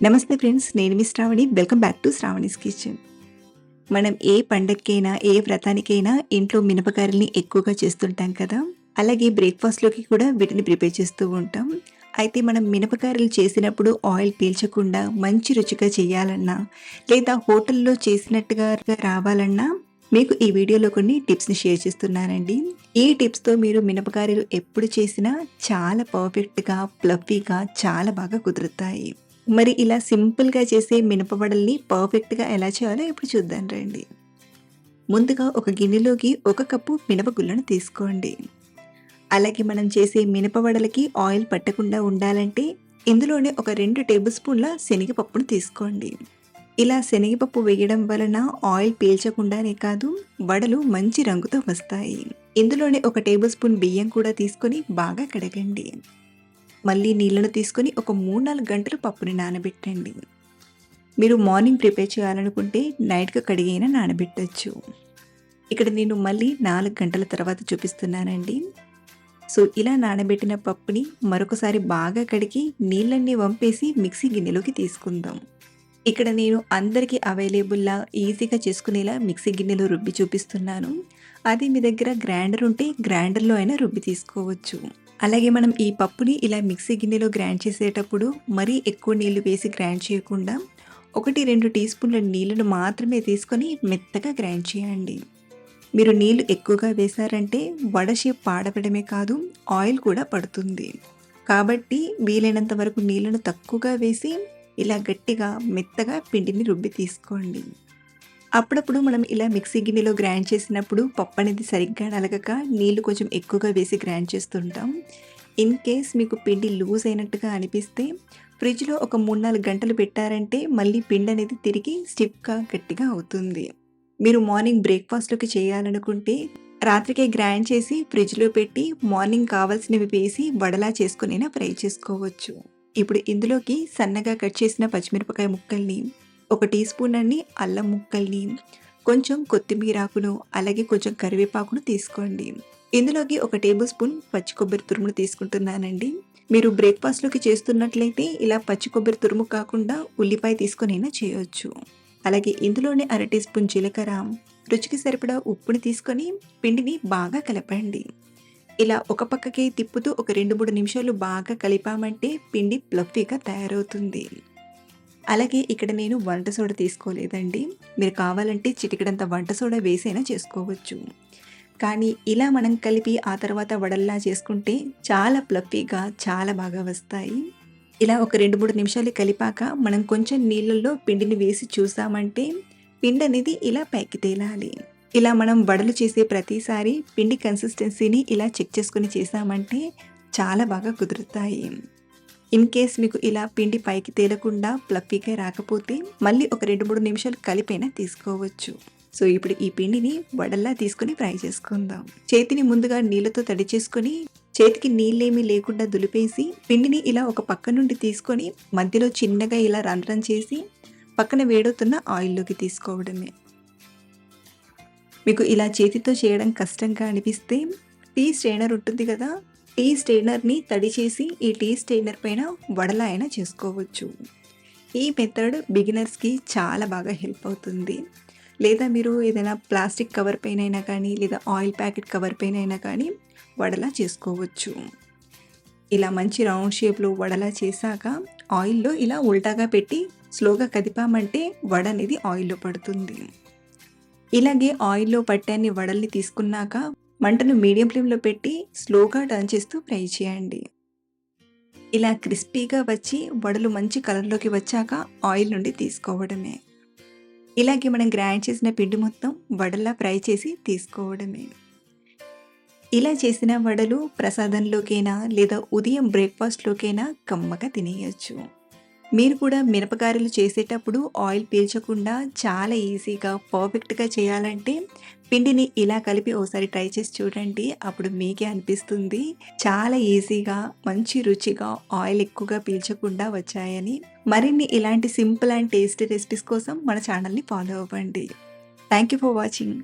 నమస్తే ఫ్రెండ్స్, నేను మీ Sravani. Welcome back to Sravani's kitchen. మనం ఏ పండగకైనా, ఏ వ్రతానికైనా ఇంట్లో మినపగారెల్ని ఎక్కువగా చేస్తుంటాం కదా! అలాగే బ్రేక్‌ఫాస్ట్‌లోకి కూడా వీటిని ప్రిపేర్ చేస్తూ ఉంటాం. అయితే మనం మినపగారెలు చేసినప్పుడు ఆయిల్ పీల్చకుండా మంచి రుచిగా చేయాలన్నా, లేదా హోటల్‌లో చేసినట్టుగా రావాలన్నా, మీకు ఈ వీడియోలో కొన్ని టిప్స్‌ని షేర్ చేస్తున్నానండి. ఈ టిప్స్‌తో మీరు మినపగారెలు ఎప్పుడు చేసినా చాలా పర్ఫెక్ట్‌గా, ఫ్లఫీగా చాలా బాగా కుదురుతాయి. మరి ఇలా సింపుల్‌గా చేసే మినప వడల్ని పర్ఫెక్ట్‌గా ఎలా చేయాలో ఇప్పుడు చూద్దాం రండి. ముందుగా ఒక గిన్నెలోకి ఒక కప్పు మినపగుళ్ళను తీసుకోండి. అలాగే మనం చేసే మినప వడలకి ఆయిల్ పట్టకుండా ఉండాలంటే ఇందులోనే ఒక 2 టేబుల్ స్పూన్ల శనగపప్పును తీసుకోండి. ఇలా శనగపప్పు వేయడం వలన ఆయిల్ పీల్చకుండానే కాదు, వడలు మంచి రంగుతో వస్తాయి. ఇందులోనే ఒక టేబుల్ స్పూన్ బియ్యం కూడా తీసుకొని బాగా కడగండి. మళ్ళీ నీళ్ళను తీసుకొని ఒక 3, 4 గంటలు పప్పుని నానబెట్టండి. మీరు మార్నింగ్ ప్రిపేర్ చేయాలనుకుంటే నైట్‌కి కడిగైనా నానబెట్టొచ్చు. ఇక్కడ నేను మళ్ళీ 4 గంటల తర్వాత చూపిస్తున్నానండి. సో, ఇలా నానబెట్టిన పప్పుని మరొకసారి బాగా కడిగి నీళ్ళన్నీ వంపేసి మిక్సీ గిన్నెలోకి తీసుకుందాం. ఇక్కడ నేను అందరికీ అవైలబుల్‌లా ఈజీగా చేసుకునేలా మిక్సీ గిన్నెలో రుబ్బి చూపిస్తున్నాను. అది మీ దగ్గర గ్రైండర్ ఉంటే గ్రైండర్‌లో అయినా రుబ్బి తీసుకోవచ్చు. అలాగే మనం ఈ పప్పుని ఇలా మిక్సీ గిన్నెలో గ్రైండ్ చేసేటప్పుడు మరీ ఎక్కువ నీళ్లు వేసి గ్రైండ్ చేయకుండా 1, 2 టీ స్పూన్ల నీళ్ళను మాత్రమే తీసుకొని మెత్తగా గ్రైండ్ చేయండి. మీరు నీళ్లు ఎక్కువగా వేశారంటే వడ షేప్ పాడవడమే కాదు, ఆయిల్ కూడా పడుతుంది. కాబట్టి వీలైనంత వరకు నీళ్ళను తక్కువగా వేసి ఇలా గట్టిగా మెత్తగా పిండిని రుబ్బి తీసుకోండి. అప్పుడప్పుడు మనం ఇలా మిక్సీ గిన్నెలో గ్రైండ్ చేసినప్పుడు పప్పు అనేది సరిగ్గా నలగక నీళ్లు కొంచెం ఎక్కువగా వేసి గ్రైండ్ చేస్తుంటాం. ఇన్ కేస్ మీకు పిండి లూజ్ అయినట్టుగా అనిపిస్తే ఫ్రిడ్జ్‌లో ఒక 3, 4 గంటలు పెట్టారంటే మళ్ళీ పిండి అనేది తిరిగి స్టిఫ్‌గా గట్టిగా అవుతుంది. మీరు మార్నింగ్ బ్రేక్‌ఫాస్ట్‌లోకి చేయాలనుకుంటే రాత్రికే గ్రైండ్ చేసి ఫ్రిడ్జ్‌లో పెట్టి మార్నింగ్ కావాల్సినవి వేసి వడలా చేసుకొనైనా ఫ్రై చేసుకోవచ్చు. ఇప్పుడు ఇందులోకి సన్నగా కట్ చేసిన పచ్చిమిరపకాయ ముక్కల్ని, ఒక టీ స్పూన్ అన్ని అల్లం ముక్కల్ని, కొంచెం కొత్తిమీరాకును, అలాగే కొంచెం కరివేపాకును తీసుకోండి. ఇందులోకి ఒక టేబుల్ స్పూన్ పచ్చి కొబ్బరి తురుమును తీసుకుంటున్నానండి. మీరు బ్రేక్‌ఫాస్ట్‌లోకి చేస్తున్నట్లయితే ఇలా పచ్చి కొబ్బరి తురుము కాకుండా ఉల్లిపాయ తీసుకొనైనా చేయొచ్చు. అలాగే ఇందులోనే అర టీ స్పూన్ జీలకర్ర, రుచికి సరిపడా ఉప్పుని తీసుకొని పిండిని బాగా కలపండి. ఇలా ఒక పక్కకే తిప్పుతూ ఒక 2, 3 నిమిషాలు బాగా కలిపామంటే పిండి ఫ్లఫీగా తయారవుతుంది. అలాగే ఇక్కడ నేను వంట సోడా తీసుకోలేదండి. మీరు కావాలంటే చిటికెడంత వంట సోడా వేసైనా చేసుకోవచ్చు. కానీ ఇలా మనం కలిపి ఆ తర్వాత వడల్లా చేసుకుంటే చాలా ఫ్లఫీగా చాలా బాగా వస్తాయి. ఇలా ఒక 2, 3 నిమిషాలు కలిపాక మనం కొంచెం నీళ్ళల్లో పిండిని వేసి చూసామంటే పిండనేది ఇలా పైకి తేలాలి. ఇలా మనం వడలు చేసే ప్రతిసారి పిండి కన్సిస్టెన్సీని ఇలా చెక్ చేసుకొని చేసామంటే చాలా బాగా కుదురుతాయి. ఇన్ కేస్ మీకు ఇలా పిండి పైకి తేలకుండా ఫ్లఫీగా రాకపోతే మళ్ళీ ఒక 2, 3 నిమిషాలు కలిపైనా తీసుకోవచ్చు. సో, ఇప్పుడు ఈ పిండిని వడల్లా తీసుకొని ఫ్రై చేసుకుందాం. చేతిని ముందుగా నీళ్ళతో తడి చేసుకొని చేతికి నీళ్ళేమీ లేకుండా దులిపేసి పిండిని ఇలా ఒక పక్క నుండి తీసుకొని మధ్యలో చిన్నగా ఇలా రంధ్రం చేసి పక్కన వేడవుతున్న ఆయిల్‌లోకి తీసుకోవడమే. మీకు ఇలా చేతితో చేయడం కష్టంగా అనిపిస్తే టీ స్ట్రెయినర్ ఉంటుంది కదా! టీ స్ట్రెయినర్‌ని తడి చేసి ఈ టీ స్ట్రెయినర్ పైన వడలా అయినా చేసుకోవచ్చు. ఈ మెథడ్ బిగినర్స్‌కి చాలా బాగా హెల్ప్ అవుతుంది. లేదా మీరు ఏదైనా ప్లాస్టిక్ కవర్ పైనైనా కానీ, లేదా ఆయిల్ ప్యాకెట్ కవర్ పైనైనా కానీ వడలా చేసుకోవచ్చు. ఇలా మంచి రౌండ్ షేప్‌లో వడలా చేశాక ఆయిల్‌లో ఇలా ఉల్టాగా పెట్టి స్లోగా కదిపామంటే వడ అనేది ఆయిల్‌లో పడుతుంది. ఇలాగే ఆయిల్‌లో పట్టన్ని వడల్ని తీసుకున్నాక మంటను మీడియం ఫ్లేమ్‌లో పెట్టి స్లోగా టర్న్ చేస్తూ ఫ్రై చేయండి. ఇలా క్రిస్పీగా వచ్చి వడలు మంచి కలర్‌లోకి వచ్చాక ఆయిల్ నుండి తీసుకోవడమే. ఇలాగే మనం గ్రైండ్ చేసిన పిండి మొత్తం వడల్లా ఫ్రై చేసి తీసుకోవడమే. ఇలా చేసిన వడలు ప్రసాదంలోకైనా లేదా ఉదయం బ్రేక్‌ఫాస్ట్‌లోకైనా కమ్మగా తినేయొచ్చు. మీరు కూడా మిరపగారెలు చేసేటప్పుడు ఆయిల్ పీల్చకుండా చాలా ఈజీగా, పర్ఫెక్ట్‌గా చేయాలంటే పిండిని ఇలా కలిపి ఓసారి ట్రై చేసి చూడండి. అప్పుడు మీకే అనిపిస్తుంది చాలా ఈజీగా, మంచి రుచిగా, ఆయిల్ ఎక్కువగా పీల్చకుండా వచ్చాయని. మరిన్ని ఇలాంటి సింపుల్ అండ్ టేస్టీ రెసిపీస్ కోసం మన ఛానల్‌ని ఫాలో అవ్వండి. Thank you for watching.